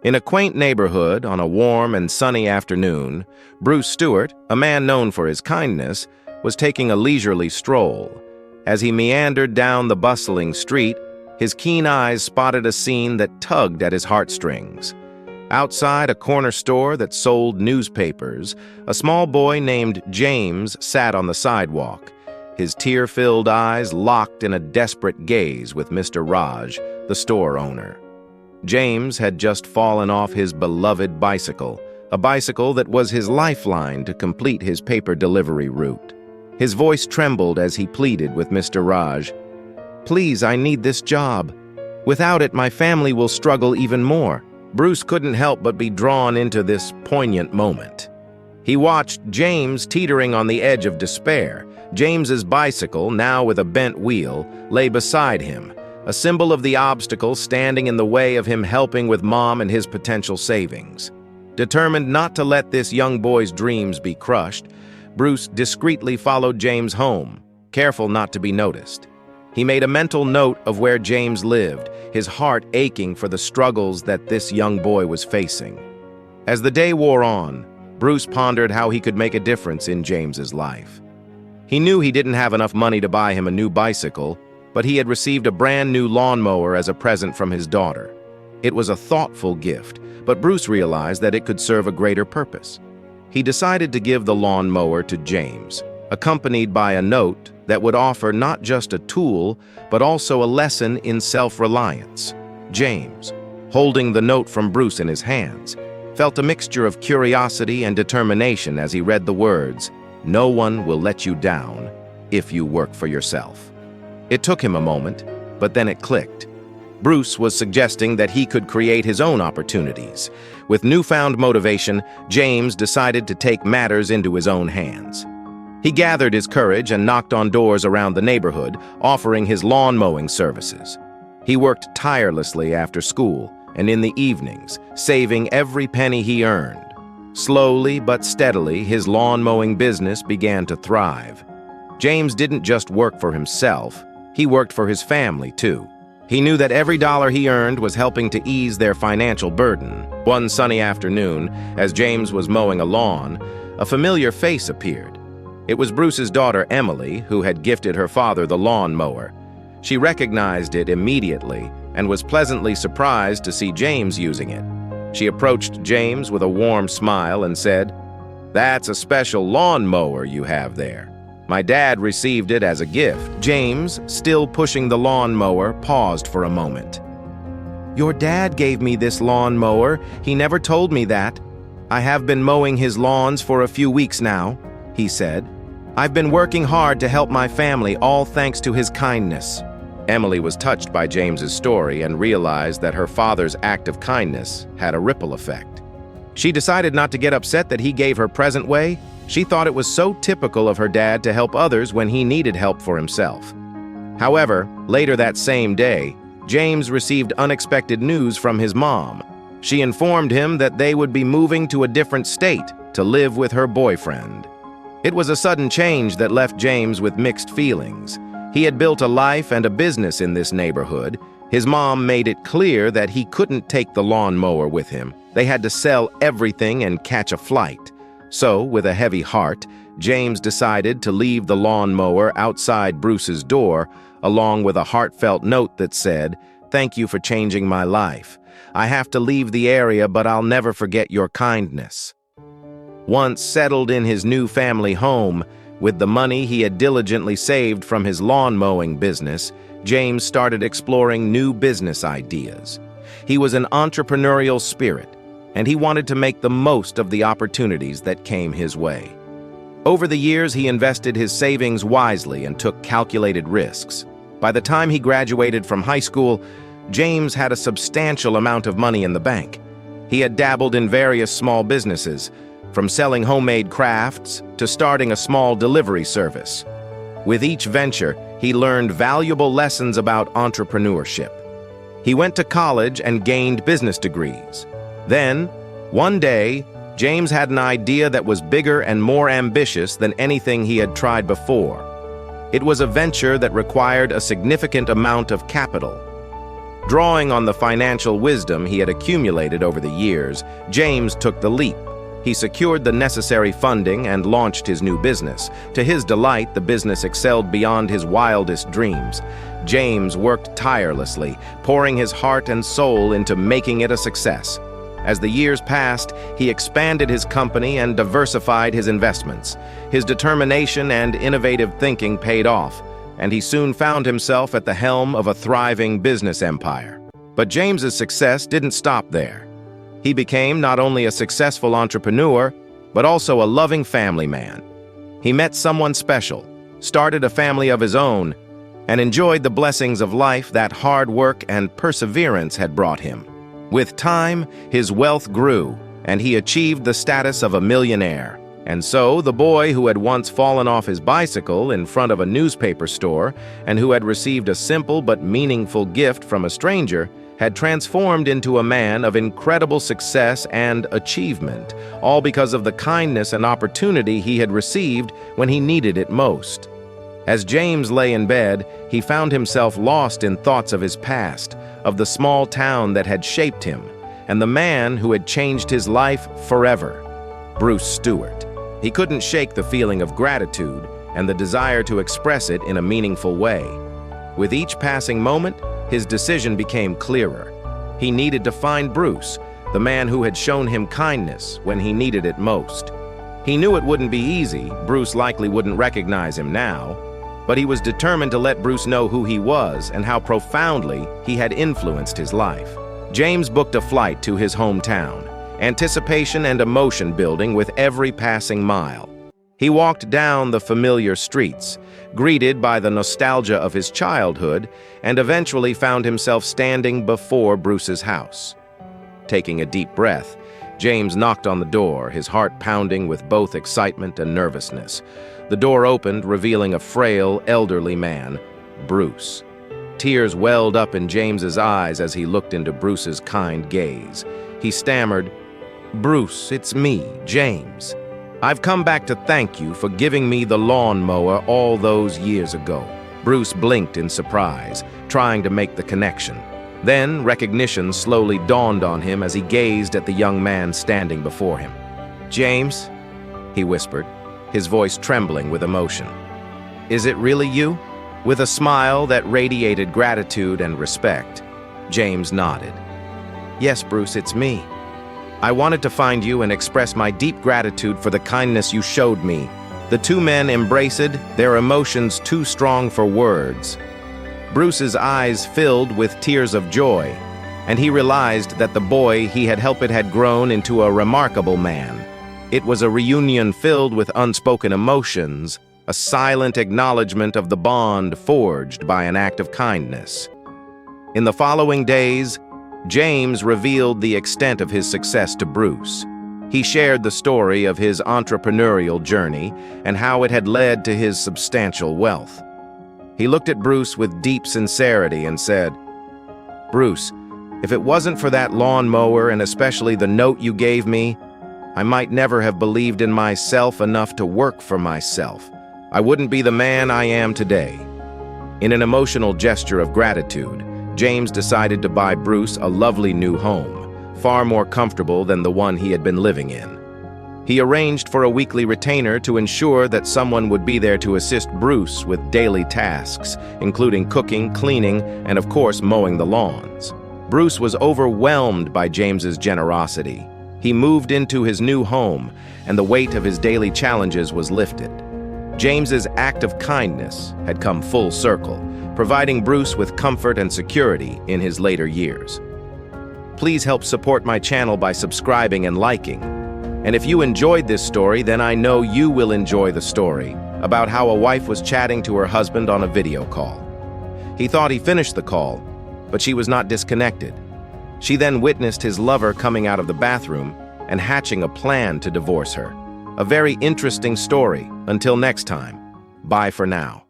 In a quaint neighborhood on a warm and sunny afternoon, Bruce Stewart, a man known for his kindness, was taking a leisurely stroll. As he meandered down the bustling street, his keen eyes spotted a scene that tugged at his heartstrings. Outside a corner store that sold newspapers, a small boy named James sat on the sidewalk, his tear-filled eyes locked in a desperate gaze with Mr. Raj, the store owner. James had just fallen off his beloved bicycle, a bicycle that was his lifeline to complete his paper delivery route. His voice trembled as he pleaded with Mr. Raj, "Please, I need this job. Without it, my family will struggle even more." Bruce couldn't help but be drawn into this poignant moment. He watched James teetering on the edge of despair. James's bicycle, now with a bent wheel, lay beside him, a symbol of the obstacle standing in the way of him helping with Mom and his potential savings. Determined not to let this young boy's dreams be crushed, Bruce discreetly followed James home, careful not to be noticed. He made a mental note of where James lived, his heart aching for the struggles that this young boy was facing. As the day wore on, Bruce pondered how he could make a difference in James's life. He knew he didn't have enough money to buy him a new bicycle, but he had received a brand new lawnmower as a present from his daughter. It was a thoughtful gift, but Bruce realized that it could serve a greater purpose. He decided to give the lawnmower to James, accompanied by a note that would offer not just a tool, but also a lesson in self-reliance. James, holding the note from Bruce in his hands, felt a mixture of curiosity and determination as he read the words, "No one will let you down if you work for yourself." It took him a moment, but then it clicked. Bruce was suggesting that he could create his own opportunities. With newfound motivation, James decided to take matters into his own hands. He gathered his courage and knocked on doors around the neighborhood, offering his lawn mowing services. He worked tirelessly after school and in the evenings, saving every penny he earned. Slowly but steadily, his lawn mowing business began to thrive. James didn't just work for himself, he worked for his family too. He knew that every dollar he earned was helping to ease their financial burden. One sunny afternoon, as James was mowing a lawn, a familiar face appeared. It was Bruce's daughter, Emily, who had gifted her father the lawn mower. She recognized it immediately and was pleasantly surprised to see James using it. She approached James with a warm smile and said, "That's a special lawn mower you have there. My dad received it as a gift." James, still pushing the lawn mower, paused for a moment. "Your dad gave me this lawn mower. He never told me that. I have been mowing his lawns for a few weeks now," he said. "I've been working hard to help my family, all thanks to his kindness." Emily was touched by James's story and realized that her father's act of kindness had a ripple effect. She decided not to get upset that he gave her present way. She thought it was so typical of her dad to help others when he needed help for himself. However, later that same day, James received unexpected news from his mom. She informed him that they would be moving to a different state to live with her boyfriend. It was a sudden change that left James with mixed feelings. He had built a life and a business in this neighborhood. His mom made it clear that he couldn't take the lawnmower with him. They had to sell everything and catch a flight. So, with a heavy heart, James decided to leave the lawnmower outside Bruce's door, along with a heartfelt note that said, "Thank you for changing my life. I have to leave the area, but I'll never forget your kindness." Once settled in his new family home, with the money he had diligently saved from his lawn mowing business, James started exploring new business ideas. He was an entrepreneurial spirit, and he wanted to make the most of the opportunities that came his way. Over the years, he invested his savings wisely and took calculated risks. By the time he graduated from high school, James had a substantial amount of money in the bank. He had dabbled in various small businesses, from selling homemade crafts to starting a small delivery service. With each venture, he learned valuable lessons about entrepreneurship. He went to college and gained business degrees. Then, one day, James had an idea that was bigger and more ambitious than anything he had tried before. It was a venture that required a significant amount of capital. Drawing on the financial wisdom he had accumulated over the years, James took the leap. He secured the necessary funding and launched his new business. To his delight, the business excelled beyond his wildest dreams. James worked tirelessly, pouring his heart and soul into making it a success. As the years passed, he expanded his company and diversified his investments. His determination and innovative thinking paid off, and he soon found himself at the helm of a thriving business empire. But James's success didn't stop there. He became not only a successful entrepreneur, but also a loving family man. He met someone special, started a family of his own, and enjoyed the blessings of life that hard work and perseverance had brought him. With time, his wealth grew, and he achieved the status of a millionaire. And so, the boy who had once fallen off his bicycle in front of a newspaper store and who had received a simple but meaningful gift from a stranger had transformed into a man of incredible success and achievement, all because of the kindness and opportunity he had received when he needed it most. As James lay in bed, he found himself lost in thoughts of his past, of the small town that had shaped him, and the man who had changed his life forever, Bruce Stewart. He couldn't shake the feeling of gratitude and the desire to express it in a meaningful way. With each passing moment, his decision became clearer. He needed to find Bruce, the man who had shown him kindness when he needed it most. He knew it wouldn't be easy. Bruce likely wouldn't recognize him now, but he was determined to let Bruce know who he was and how profoundly he had influenced his life. James booked a flight to his hometown, anticipation and emotion building with every passing mile. He walked down the familiar streets, greeted by the nostalgia of his childhood, and eventually found himself standing before Bruce's house. Taking a deep breath, James knocked on the door, his heart pounding with both excitement and nervousness. The door opened, revealing a frail, elderly man, Bruce. Tears welled up in James's eyes as he looked into Bruce's kind gaze. He stammered, "Bruce, it's me, James. I've come back to thank you for giving me the lawnmower all those years ago." Bruce blinked in surprise, trying to make the connection. Then recognition slowly dawned on him as he gazed at the young man standing before him. "James," he whispered, his voice trembling with emotion. "Is it really you?" With a smile that radiated gratitude and respect, James nodded. "Yes, Bruce, it's me. I wanted to find you and express my deep gratitude for the kindness you showed me." The two men embraced, their emotions too strong for words. Bruce's eyes filled with tears of joy, and he realized that the boy he had helped had grown into a remarkable man. It was a reunion filled with unspoken emotions, a silent acknowledgement of the bond forged by an act of kindness. In the following days, James revealed the extent of his success to Bruce. He shared the story of his entrepreneurial journey and how it had led to his substantial wealth. He looked at Bruce with deep sincerity and said, "Bruce, if it wasn't for that lawnmower and especially the note you gave me, I might never have believed in myself enough to work for myself. I wouldn't be the man I am today." In an emotional gesture of gratitude, James decided to buy Bruce a lovely new home, far more comfortable than the one he had been living in. He arranged for a weekly retainer to ensure that someone would be there to assist Bruce with daily tasks, including cooking, cleaning, and of course mowing the lawns. Bruce was overwhelmed by James's generosity. He moved into his new home, and the weight of his daily challenges was lifted. James's act of kindness had come full circle, providing Bruce with comfort and security in his later years. Please help support my channel by subscribing and liking. And if you enjoyed this story, then I know you will enjoy the story about how a wife was chatting to her husband on a video call. He thought he finished the call, but she was not disconnected. She then witnessed his lover coming out of the bathroom and hatching a plan to divorce her. A very interesting story. Until next time, bye for now.